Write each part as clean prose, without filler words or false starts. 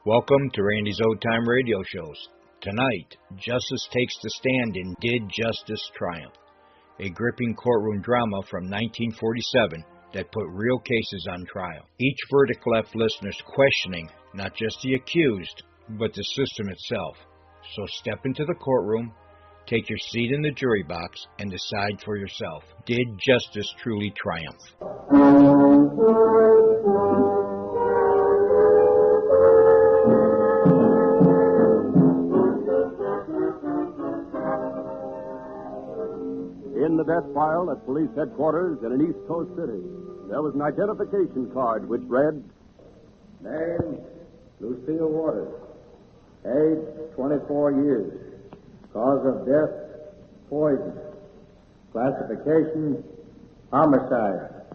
Welcome to Randy's Old Time Radio Shows. Tonight, justice takes the stand in Did Justice Triumph? A gripping courtroom drama from 1947 that put real cases on trial. Each verdict left listeners questioning not just the accused, but the system itself. So step into the courtroom, take your seat in the jury box, and decide for yourself. Did justice truly triumph? In the death file at police headquarters in an East Coast city, there was an identification card which read, Name, Lucille Waters. Age, 24 years. Cause of death, poison. Classification, homicide.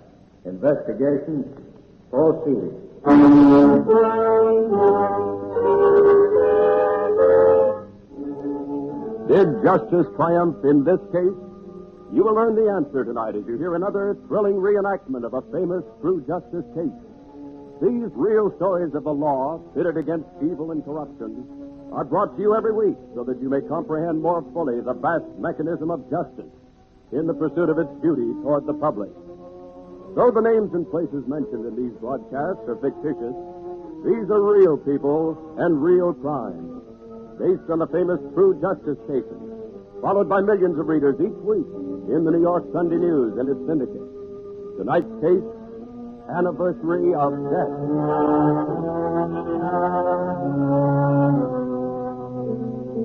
Investigation, proceeding. Did justice triumph in this case? You will learn the answer tonight as you hear another thrilling reenactment of a famous true justice case. These real stories of the law, pitted against evil and corruption, are brought to you every week so that you may comprehend more fully the vast mechanism of justice in the pursuit of its duty toward the public. Though the names and places mentioned in these broadcasts are fictitious, these are real people and real crimes, based on the famous true justice cases, followed by millions of readers each week in the New York Sunday News and its syndicate. Tonight's case, Anniversary of Death.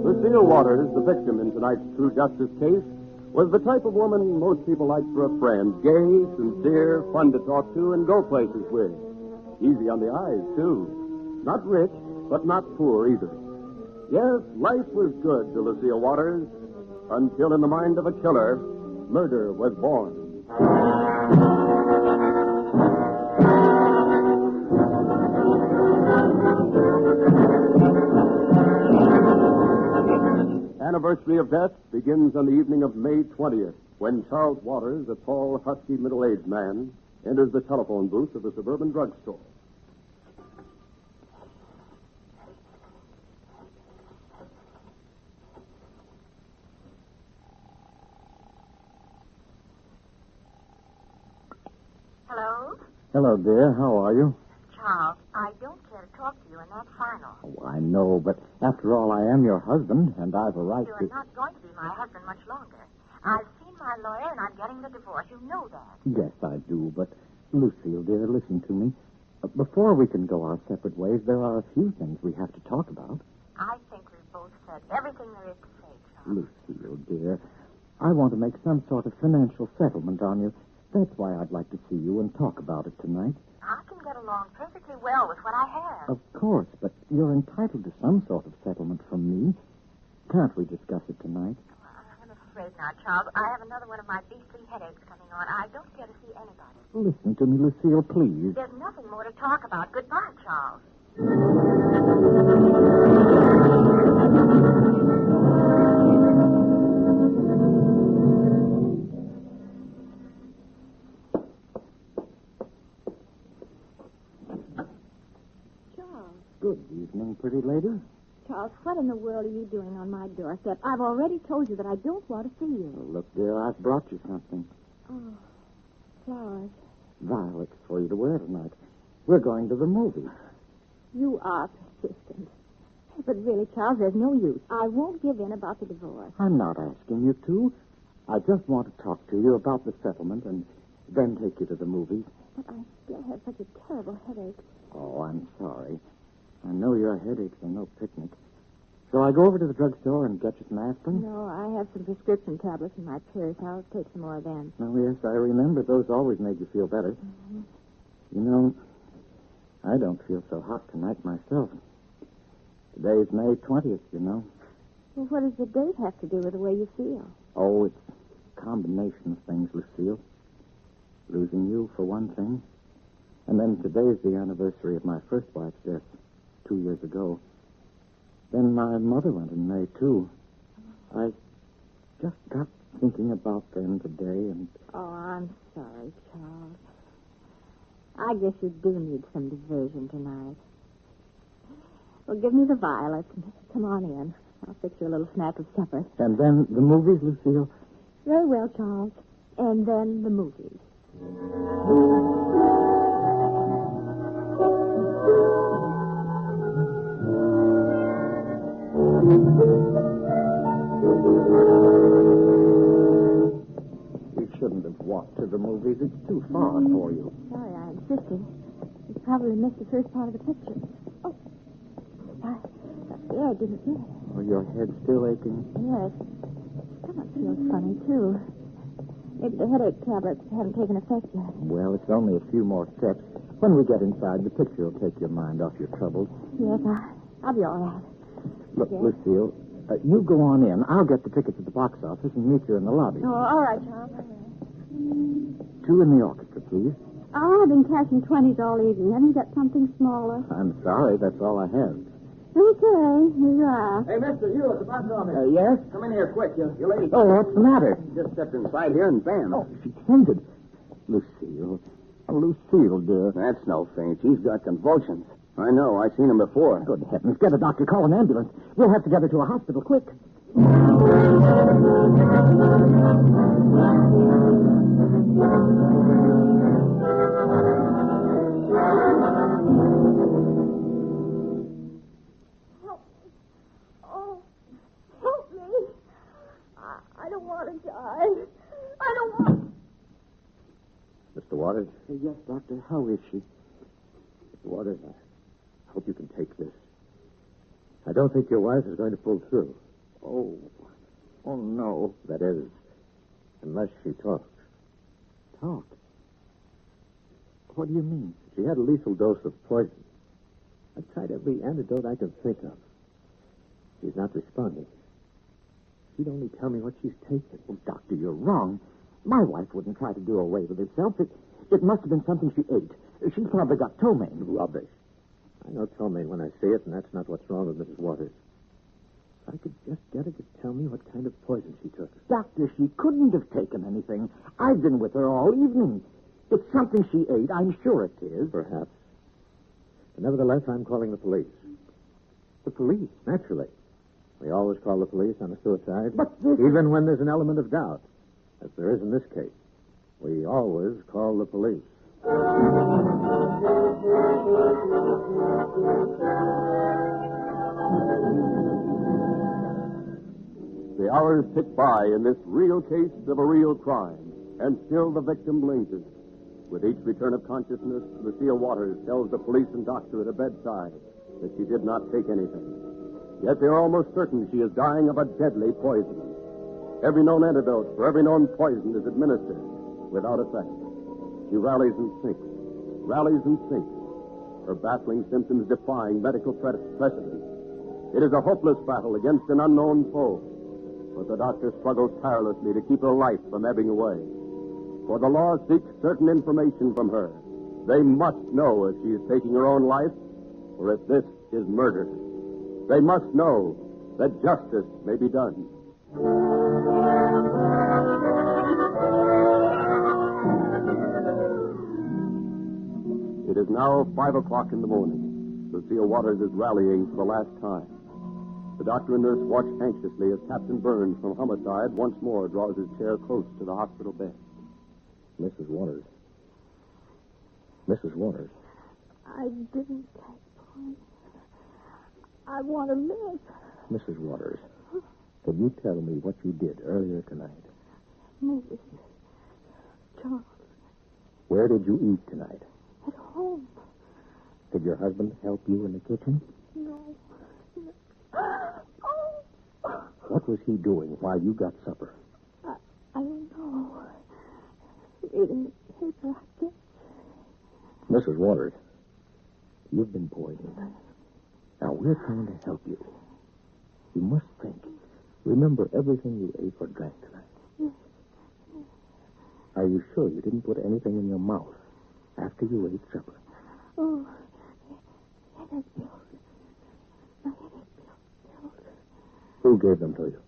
Lucille Waters, the victim in tonight's true justice case, was the type of woman most people like for a friend. Gay, sincere, fun to talk to, and go places with. Easy on the eyes, too. Not rich, but not poor either. Yes, life was good to Lucille Waters, until in the mind of a killer, murder was born. Anniversary of Death begins on the evening of May 20th, when Charles Waters, a tall, husky, middle-aged man, enters the telephone booth of a suburban drugstore. Hello? Hello, dear. How are you? Charles, I don't care to talk to you, and that's final. Oh, I know, but after all, I am your husband, and I've a right You're not going to be my husband much longer. I've seen my lawyer, and I'm getting the divorce. You know that. Yes, I do, but Lucille, dear, listen to me. Before we can go our separate ways, there are a few things we have to talk about. I think we've both said everything there is to say, Charles. Lucille, dear, I want to make some sort of financial settlement on you. That's why I'd like to see you and talk about it tonight. I can get along perfectly well with what I have. Of course, but you're entitled to some sort of settlement from me. Can't we discuss it tonight? I'm afraid not, Charles. I have another one of my beastly headaches coming on. I don't care to see anybody. Listen to me, Lucille, please. There's nothing more to talk about. Goodbye, Charles. Good evening, pretty lady. Charles, what in the world are you doing on my doorstep? I've already told you that I don't want to see you. Well, look, dear, I've brought you something. Oh, flowers. Violets for you to wear tonight. We're going to the movies. You are persistent. But really, Charles, there's no use. I won't give in about the divorce. I'm not asking you to. I just want to talk to you about the settlement and then take you to the movies. But I still have such a terrible headache. Oh, I'm sorry. I know your headaches are no picnic. Shall I go over to the drugstore and get you some aspirin? No, I have some prescription tablets in my purse. I'll take some more then. Oh, yes, I remember. Those always made you feel better. Mm-hmm. You know, I don't feel so hot tonight myself. Today's May 20th, you know. Well, what does the date have to do with the way you feel? Oh, it's a combination of things, Lucille. Losing you, for one thing. And then today's the anniversary of my first wife's death, 2 years ago. Then my mother went in May, too. I just got thinking about them today and... Oh, I'm sorry, Charles. I guess you do need some diversion tonight. Well, give me the violets and come on in. I'll fix you a little snack of supper. And then the movies, Lucille? Very well, Charles. And then the movies. You shouldn't have walked to the movies. It's too far for you. Sorry, I insisted. You probably missed the first part of the picture. Oh, I didn't get it. Oh, your head's still aching? Yes. Stomach feels funny, too. Maybe the headache tablets haven't taken effect yet. Well, it's only a few more steps. When we get inside, the picture will take your mind off your troubles. Yes, I'll be all right. Look, Yes? Lucille, you go on in. I'll get the tickets at the box office and meet you in the lobby. Oh, all right, Charles. All right. 2 in the orchestra, please. Oh, I've been cashing 20s all evening. Haven't you got something smaller? I'm sorry, that's all I have. Okay, here you are. Hey, mister, you at the box office. Yes? Come in here quick. You're late. Oh, what's the matter? Just stepped inside here and bam. Oh, she fainted. Lucille. Oh, Lucille, dear. That's no faint. She's got convulsions. I know. I've seen them before. Good heavens. Get a doctor. Call an ambulance. We'll have to get her to a hospital quick. Help me. I don't want to die. I don't want... Mr. Waters? Yes, Doctor. How is she? Mr. Waters, I hope you can take this. I don't think your wife is going to pull through. Oh. Oh, no. That is, unless she talks. Talk? What do you mean? She had a lethal dose of poison. I've tried every antidote I can think of. She's not responding. She'd only tell me what she's taken. Well, Doctor, you're wrong. My wife wouldn't try to do away with herself. It must have been something she ate. She's probably got ptomaine. Rubbish. I know ptomaine when I see it, and that's not what's wrong with Mrs. Waters. If I could just get her to tell me what kind of poison she took. Doctor, she couldn't have taken anything. I've been with her all evening. It's something she ate. I'm sure it is. Perhaps. But nevertheless, I'm calling the police. The police? Naturally. We always call the police on a suicide. But this... Even when there's an element of doubt, as there is in this case, we always call the police. The hours tick by in this real case of a real crime, and still the victim lingers. With each return of consciousness, Lucille Waters tells the police and doctor at her bedside that she did not take anything. Yet they're almost certain she is dying of a deadly poison. Every known antidote for every known poison is administered without effect. She rallies and sinks, rallies and sinks, her baffling symptoms defying medical precedent. It is a hopeless battle against an unknown foe, but the doctor struggles tirelessly to keep her life from ebbing away. For the law seeks certain information from her. They must know if she is taking her own life or if this is murder. They must know that justice may be done. It is now 5 o'clock in the morning. Lucille Waters is rallying for the last time. The doctor and nurse watch anxiously as Captain Burns from Homicide once more draws his chair close to the hospital bed. Mrs. Waters. Mrs. Waters. I didn't take poison. I want to live. Mrs. Waters. Can you tell me what you did earlier tonight? Movies. Charles. Where did you eat tonight? At home. Did your husband help you in the kitchen? No. What was he doing while you got supper? I don't know. Reading the paper, I guess. Mrs. Waters, you've been poisoned. Now, we're trying to help you. You must think. Remember everything you ate or drank tonight. Yes. Are you sure you didn't put anything in your mouth after you ate supper? Oh, headache pills. My headache pills. Who gave them to you?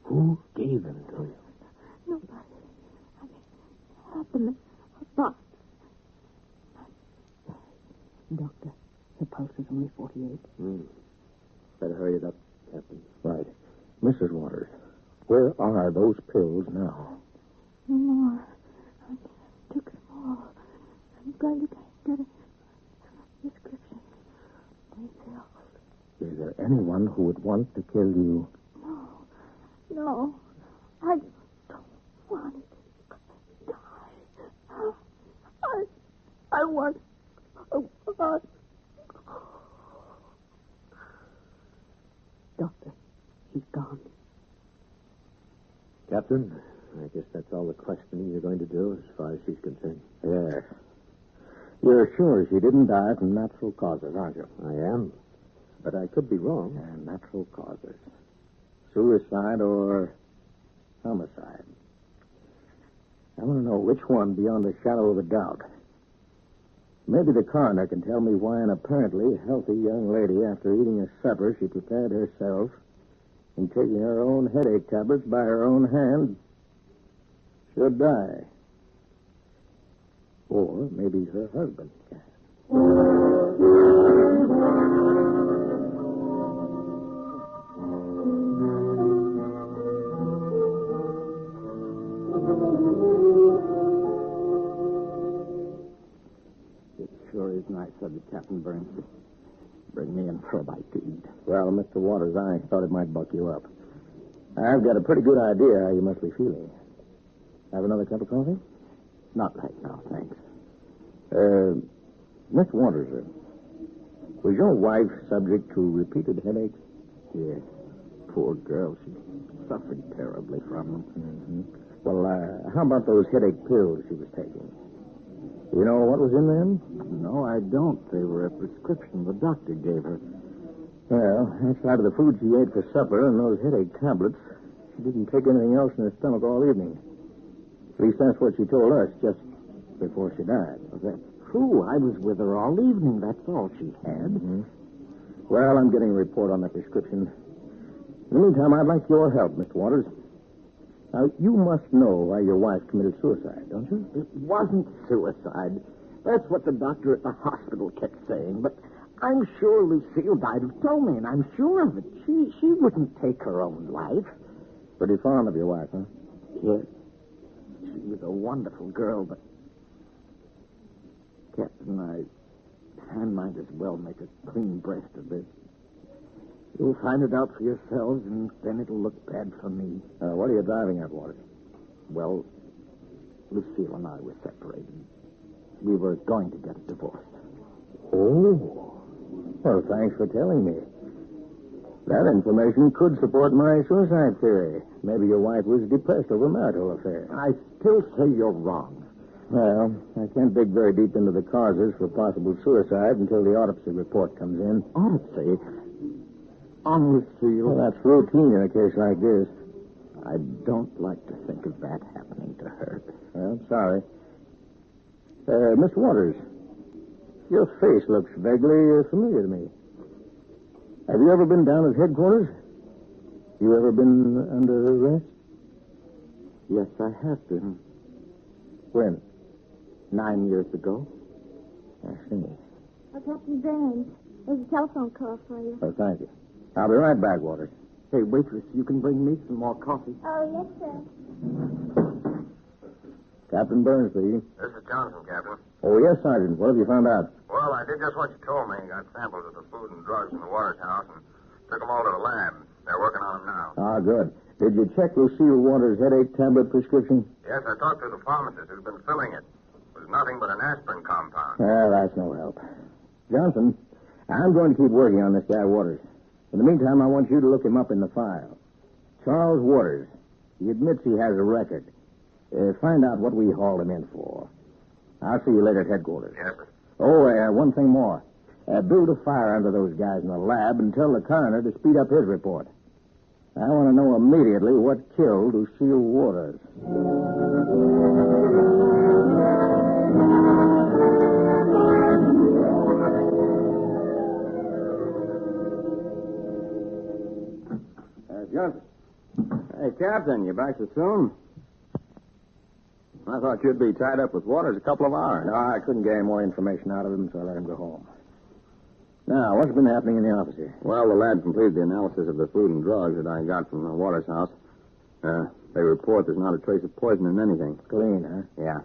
Who gave them to you? Nobody. I had them in a box. Doctor, The pulse is only 48. Better hurry it up, Captain. Right. Mrs. Waters, where are those pills now? No more. I took them all. I'm going to get a prescription. Refilled. Is there anyone who would want to kill you? No. I don't want to die. I want... Doctor, he's gone. Captain, I guess that's all the questioning you're going to do as far as she's concerned. Yes. You're sure she didn't die from natural causes, aren't you? I am. But I could be wrong. Natural causes. Suicide or homicide. I want to know which one beyond a shadow of a doubt. Maybe the coroner can tell me why an apparently healthy young lady, after eating a supper she prepared herself and taking her own headache tablets by her own hand, should die. Or maybe her husband can. It sure is nice of you, Captain Burns, to bring me in for a bite to eat. Well, Mr. Waters, I thought it might buck you up. I've got a pretty good idea how you must be feeling. Have another cup of coffee? Not right now, thanks. Mr. Waters, was your wife subject to repeated headaches? Yes. Poor girl. She suffered terribly from them. Mm-hmm. Well, how about those headache pills she was taking? You know what was in them? No, I don't. They were a prescription the doctor gave her. Well, outside of the food she ate for supper and those headache tablets, she didn't take anything else in her stomach all evening. At least that's what she told us just before she died. Well, that's true. I was with her all evening. That's all she had. Mm-hmm. Well, I'm getting a report on that prescription. In the meantime, I'd like your help, Mr. Waters. Now, you must know why your wife committed suicide, don't you? It wasn't suicide. That's what the doctor at the hospital kept saying. But I'm sure Lucille died of told me, and I'm sure of it. She wouldn't take her own life. Pretty fond of your wife, huh? Yes. She was a wonderful girl, but... Captain, I might as well make a clean breast of this. You'll find it out for yourselves, and then it'll look bad for me. What are you driving at, Waters? Well, Lucille and I were separated. We were going to get a divorce. Oh. Well, thanks for telling me. That information could support my suicide theory. Maybe your wife was depressed over marital affair. I still say you're wrong. Well, I can't dig very deep into the causes for possible suicide until the autopsy report comes in. Autopsy? On Lucille? Well, that's routine in a case like this. I don't like to think of that happening to her. Well, sorry. Mr. Waters, your face looks vaguely familiar to me. Have you ever been down at headquarters? You ever been under arrest? Yes, I have been. When? 9 years ago. I see. Oh, Captain Burns, there's a telephone call for you. Oh, thank you. I'll be right back, Waters. Hey, waitress, you can bring me some more coffee. Oh, yes, sir. Captain Burns, please. This is Johnson, Captain. Oh, yes, Sergeant. What have you found out? Well, I did just what you told me. Got samples of the food and drugs from the Waters house and took them all to the lab. They're working on them now. Ah, good. Did you check Lucille Waters' headache tablet prescription? Yes, I talked to the pharmacist who's been filling it. It was nothing but an aspirin compound. Well, that's no help. Johnson, I'm going to keep working on this guy Waters. In the meantime, I want you to look him up in the file. Charles Waters. He admits he has a record. Find out what we hauled him in for. I'll see you later at headquarters. Yes, sir. Oh, one thing more. Build a fire under those guys in the lab and tell the coroner to speed up his report. I want to know immediately what killed Lucille Waters. Johnson. Hey, Captain, you back so soon? I thought you'd be tied up with Waters a couple of hours. No, I couldn't get any more information out of him, so I let him go home. Now, what's been happening in the office here? Well, the lad completed the analysis of the food and drugs that I got from the Waters house. They report there's not a trace of poison in anything. Clean, huh? Yeah.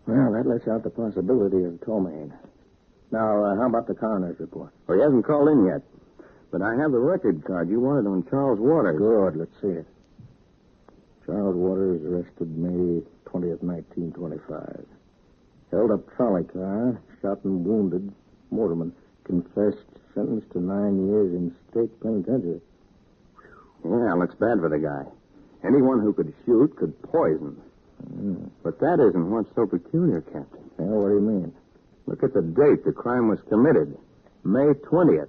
Well, that lets out the possibility of ptomaine. Now, how about the coroner's report? Well, he hasn't called in yet. But I have the record card you wanted on Charles Waters. Good, let's see it. Charles Waters arrested May 20th, 1925. Held up trolley car, shot and wounded. Motorman confessed, sentenced to 9 years in state penitentiary. Yeah, looks bad for the guy. Anyone who could shoot could poison. But that isn't what's so peculiar, Captain. Well, what do you mean? Look at the date the crime was committed. May 20th.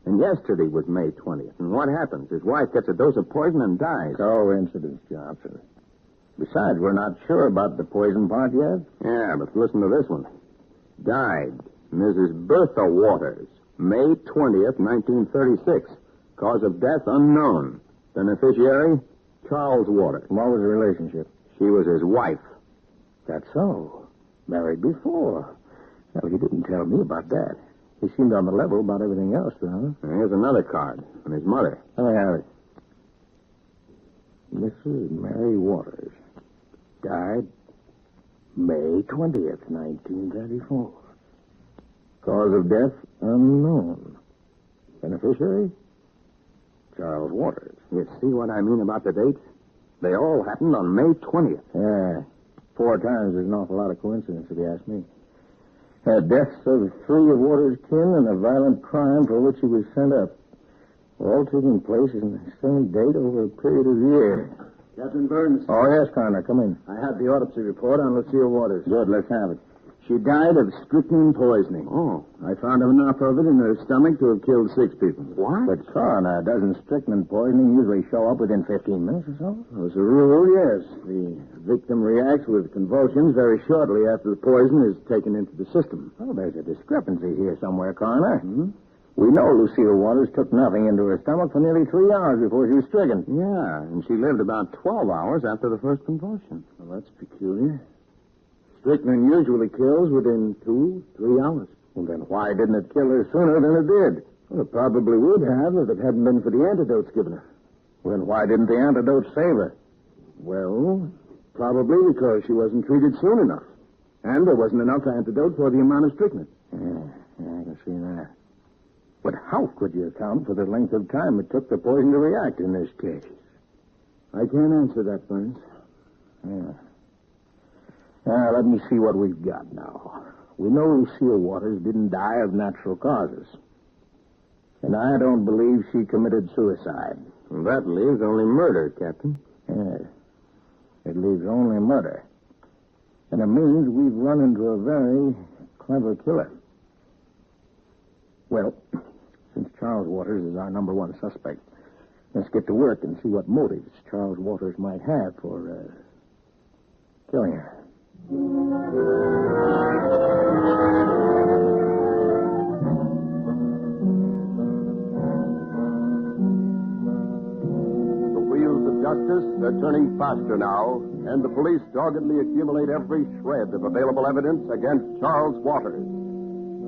And yesterday was May 20th. And what happens? His wife gets a dose of poison and dies. Coincidence, Johnson. Besides, we're not sure about the poison part yet. Yeah, but listen to this one. Died Mrs. Bertha Waters, May 20th, 1936. Cause of death unknown. Beneficiary, Charles Waters. What was the relationship? She was his wife. That's so. Married before. Well, he didn't tell me about that. He seemed on the level about everything else, though. Here's another card from his mother. Let me have it. Mrs. Mary Waters. Died May 20th, 1934. Cause of death unknown. Beneficiary? Charles Waters. You see what I mean about the dates? They all happened on May 20th. Yeah. 4 times is an awful lot of coincidence, if you ask me. Deaths of 3 of Waters' kin and a violent crime for which he was sent up. All taking place in the same date over a period of years. Captain Burns. Oh, yes, Connor, come in. I have the autopsy report on Lucille Waters. Good, let's have it. She died of strychnine poisoning. Oh. I found enough of it in her stomach to have killed 6 people. What? But, Connor, doesn't strychnine poisoning usually show up within 15 minutes or so? As a rule, yes. The victim reacts with convulsions very shortly after the poison is taken into the system. Oh, there's a discrepancy here somewhere, Connor. Hmm? We know Lucille Waters took nothing into her stomach for nearly 3 hours before she was stricken. Yeah, and she lived about 12 hours after the first convulsion. Well, that's peculiar. Strychnine usually kills within 2-3 hours. Well, then why didn't it kill her sooner than it did? Well, it probably would have if it hadn't been for the antidotes given her. Then why didn't the antidote save her? Well, probably because she wasn't treated soon enough. And there wasn't enough antidote for the amount of strychnine. Yeah, I can see that. But how could you account for the length of time it took the poison to react in this case? I can't answer that, Burns. Yeah. Now, let me see what we've got now. We know Lucille Waters didn't die of natural causes. And I don't believe she committed suicide. Well, that leaves only murder, Captain. Yes. It leaves only murder. And it means we've run into a very clever killer. Well, since Charles Waters is our number 1 suspect, let's get to work and see what motives Charles Waters might have for killing her. The wheels of justice, they're turning faster now, and the police doggedly accumulate every shred of available evidence against Charles Waters.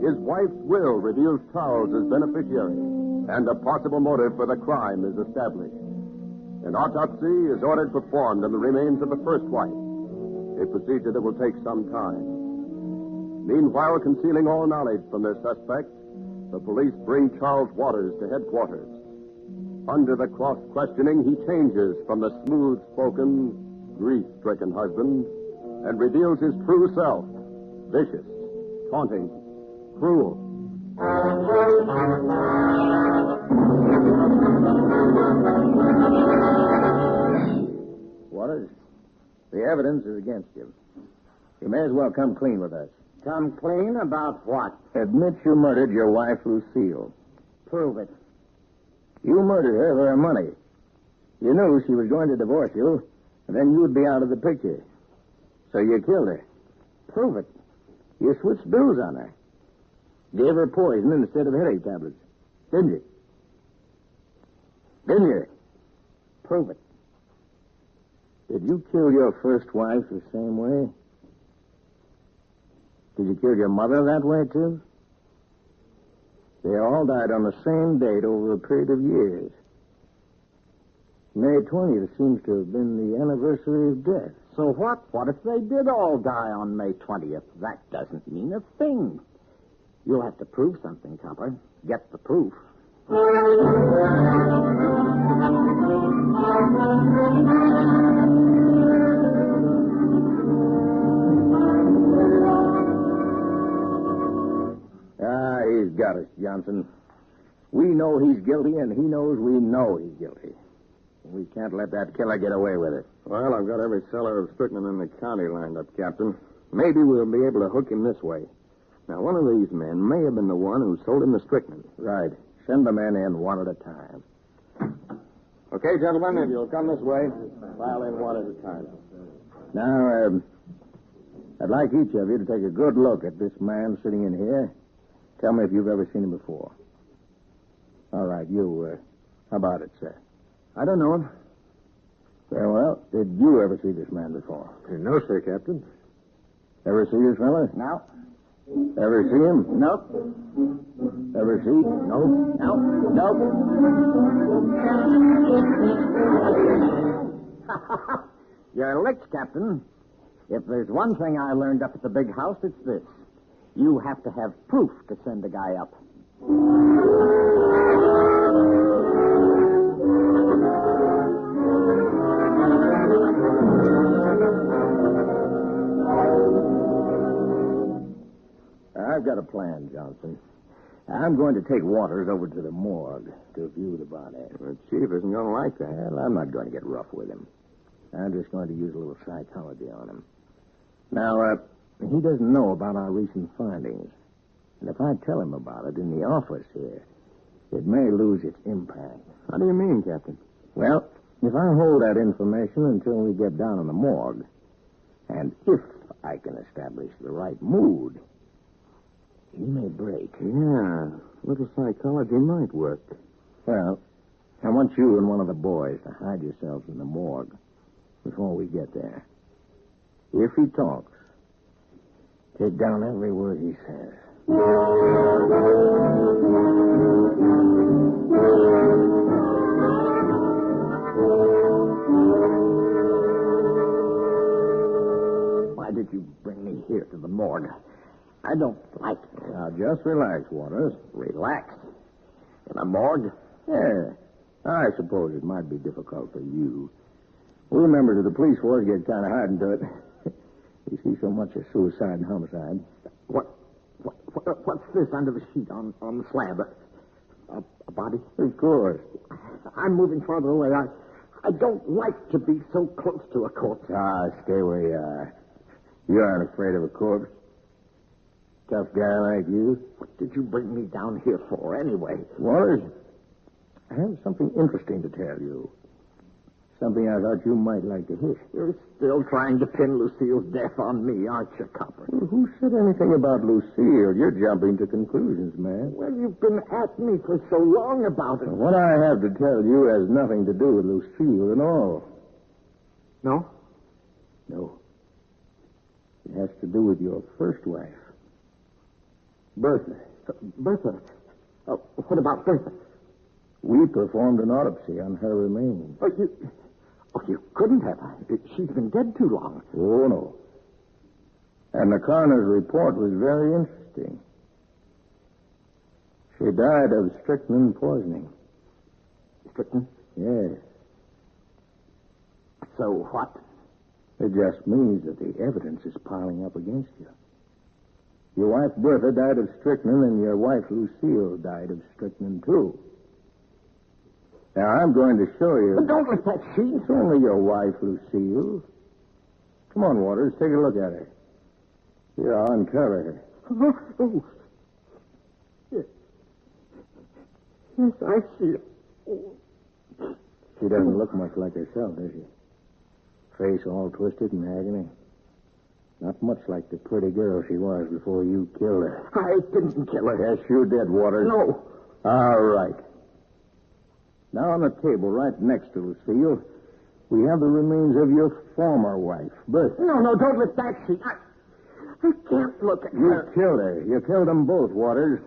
His wife's will reveals Charles as beneficiary, and a possible motive for the crime is established. An autopsy is ordered performed on the remains of the first wife, a procedure that will take some time. Meanwhile, concealing all knowledge from their suspect, the police bring Charles Waters to headquarters. Under the cross-questioning, he changes from the smooth-spoken, grief-stricken husband and reveals his true self, vicious, taunting, cruel. Waters, the evidence is against you. You may as well come clean with us. Come clean about what? Admit you murdered your wife, Lucille. Prove it. You murdered her for her money. You knew she was going to divorce you, and then you'd be out of the picture. So you killed her. Prove it. You switched bills on her. Gave her poison instead of headache tablets. Didn't you? Didn't you? Prove it. Did you kill your first wife the same way? Did you kill your mother that way, too? They all died on the same date over a period of years. May 20th seems to have been the anniversary of death. So what? What if they did all die on May 20th? That doesn't mean a thing. You'll have to prove something, Copper. Get the proof. He's got us, Johnson. We know he's guilty, and he knows we know he's guilty. We can't let that killer get away with it. Well, I've got every seller of strychnine in the county lined up, Captain. Maybe we'll be able to hook him this way. Now, one of these men may have been the one who sold him the strychnine. Right. Send the men in one at a time. Okay, gentlemen, if you'll come this way, file in one at a time. Now, I'd like each of you to take a good look at this man sitting in here. Tell me if you've ever seen him before. All right, you, how about it, sir? I don't know him. Very well. Did you ever see this man before? No, sir, Captain. Ever see this fella? No. Ever see him? Nope. Ever see? No. Nope. You're licked, Captain. If there's one thing I learned up at the big house, it's this. You have to have proof to send a guy up. I've got a plan, Johnson. I'm going to take Waters over to the morgue to view the body. The chief isn't going to like that. Well, I'm not going to get rough with him. I'm just going to use a little psychology on him. Now, he doesn't know about our recent findings. And if I tell him about it in the office here, it may lose its impact. How do you mean, Captain? Well, if I hold that information until we get down in the morgue, and if I can establish the right mood, he may break. Yeah, little psychology might work. Well, I want you and one of the boys to hide yourselves in the morgue before we get there. If he talks, take down every word he says. Why did you bring me here to the morgue? I don't like it. Now, just relax, Waters. Relax. In a morgue? Yeah. I suppose it might be difficult for you. We members of the police force get kind of hardened to it. We see so much of suicide and homicide. What's this under the sheet on the slab? A body? Of course. I'm moving farther away. I don't like to be so close to a corpse. Stay where you are. You aren't afraid of a corpse. Tough guy like you. What did you bring me down here for, anyway? Waters, I have something interesting to tell you. Something I thought you might like to hear. You're still trying to pin Lucille's death on me, aren't you, Copper? Well, who said anything about Lucille? You're jumping to conclusions, man. Well, you've been at me for so long about it. What I have to tell you has nothing to do with Lucille at all. No? No. It has to do with your first wife, Bertha. Bertha? What about Bertha? We performed an autopsy on her remains. You couldn't have. She's been dead too long. Oh, no. And the coroner's report was very interesting. She died of strychnine poisoning. Strychnine? Yes. So what? It just means that the evidence is piling up against you. Your wife Bertha died of strychnine, and your wife Lucille died of strychnine, too. Now, I'm going to show you. But don't let that sheet. It's only your wife, Lucille. Come on, Waters. Take a look at her. Here, I'll uncover her. Oh. Yes. Yes, I see it. Oh. She doesn't look much like herself, does she? Face all twisted in agony. Not much like the pretty girl she was before you killed her. I didn't kill her. Yes, you did, Waters. No. All right. Now, on the table right next to Lucille, we have the remains of your former wife, Bertha. No, don't let that sheet. I can't look at You her. killed her. You killed them both, Waters.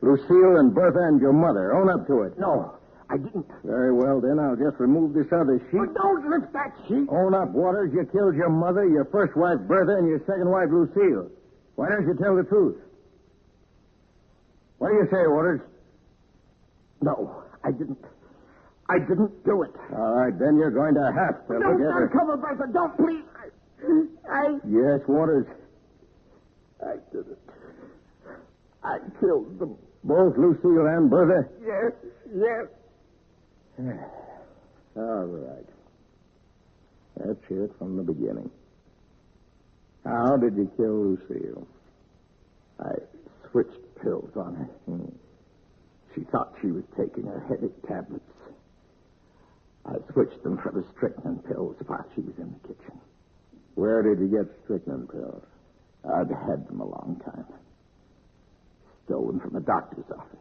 Lucille and Bertha and your mother. Own up to it. No, I didn't. Very well, then. I'll just remove this other sheet. But don't lift that sheet. Own up, Waters. You killed your mother, your first wife, Bertha, and your second wife, Lucille. Why don't you tell the truth? What do you say, Waters? No, I didn't. I didn't do it. All right, then you're going to have to Don't look at her. uncover, Bertha. Don't, please. I Yes, Waters. did it. I killed them. Both Lucille and Bertha? Yes. All right. Let's hear it from the beginning. How did you kill Lucille? I switched pills on her. She thought she was taking her headache tablets. I switched them for the strychnine pills while she was in the kitchen. Where did you get strychnine pills? I'd had them a long time. Stolen from a doctor's office.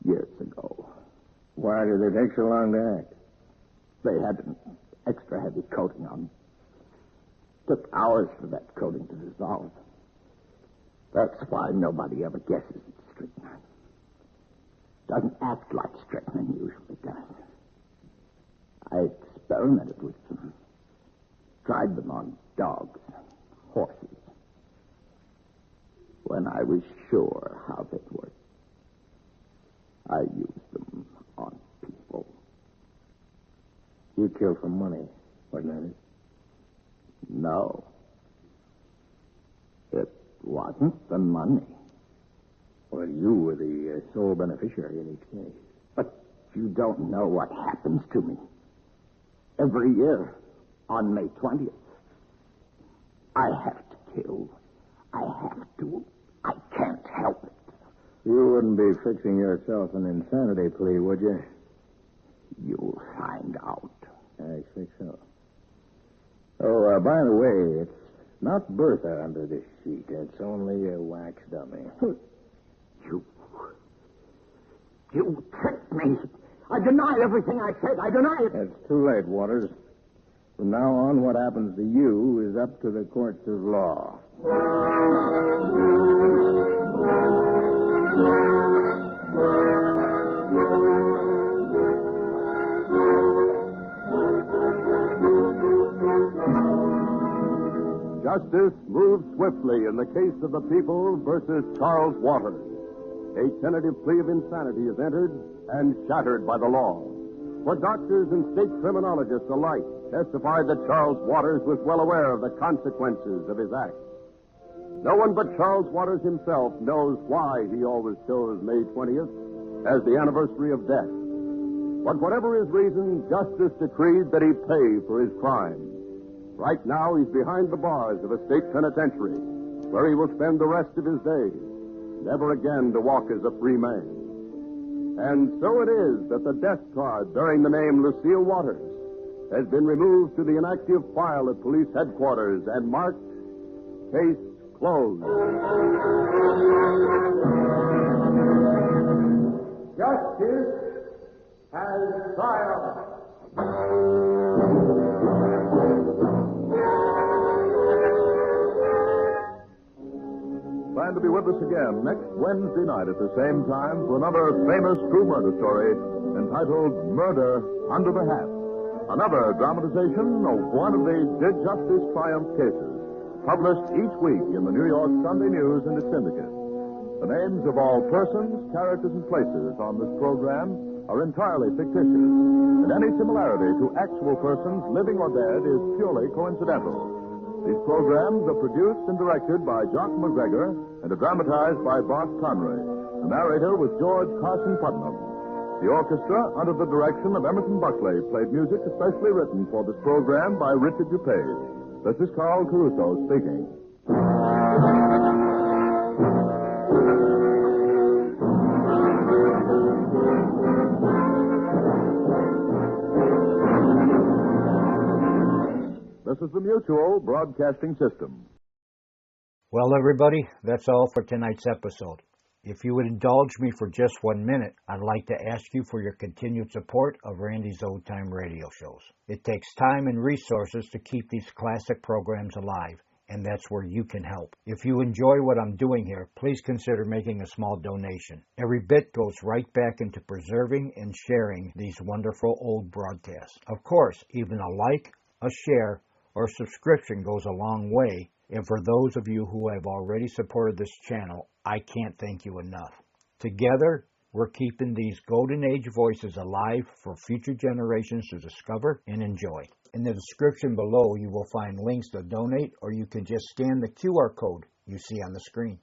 Years ago. Why did it take so long to act? They had an extra heavy coating on them. Took hours for that coating to dissolve. That's why nobody ever guesses it's strychnine. Doesn't act like strychnine usually does. I experimented with them. Tried them on dogs, horses. When I was sure how they'd work, I used them on people. You killed for money, wasn't that it? No. It wasn't the money. Well, you were the sole beneficiary in each case. But you don't know what happens to me. Every year, on May 20th, I have to kill. I have to. I can't help it. You wouldn't be fixing yourself an insanity plea, would you? You'll find out. I think so. Oh, by the way, it's not Bertha under this sheet. It's only a wax dummy. You tricked me. I deny everything I said. I deny it. It's too late, Waters. From now on, what happens to you is up to the courts of law. Justice moves swiftly in the case of the people versus Charles Waters. A tentative plea of insanity is entered and shattered by the law. For doctors and state criminologists alike testified that Charles Waters was well aware of the consequences of his act. No one but Charles Waters himself knows why he always chose May 20th as the anniversary of death. But whatever his reason, justice decreed that he pay for his crime. Right now, he's behind the bars of a state penitentiary, where he will spend the rest of his days, never again to walk as a free man. And so it is that the death card bearing the name Lucille Waters has been removed to the inactive file at police headquarters and marked Case Closed. Justice has triumphed. Plan to be with us again next Wednesday night at the same time for another famous true murder story entitled Murder Under the Hat. Another dramatization of one of the Did Justice Triumph cases, published each week in the New York Sunday News and its syndicate. The names of all persons, characters, and places on this program are entirely fictitious, and any similarity to actual persons, living or dead, is purely coincidental. These programs are produced and directed by Jock McGregor and are dramatized by Bart Conray. The narrator was George Carson Putnam. The orchestra, under the direction of Emerson Buckley, played music especially written for this program by Richard DuPage. This is Carl Caruso speaking. This is the Mutual Broadcasting System. Well, everybody, that's all for tonight's episode. If you would indulge me for just 1 minute, I'd like to ask you for your continued support of Randy's Old Time Radio shows. It takes time and resources to keep these classic programs alive, and that's where you can help. If you enjoy what I'm doing here, please consider making a small donation. Every bit goes right back into preserving and sharing these wonderful old broadcasts. Of course, even a like, a share, or a subscription goes a long way, and for those of you who have already supported this channel, I can't thank you enough. Together, we're keeping these golden age voices alive for future generations to discover and enjoy. In the description below, you will find links to donate, or you can just scan the QR code you see on the screen.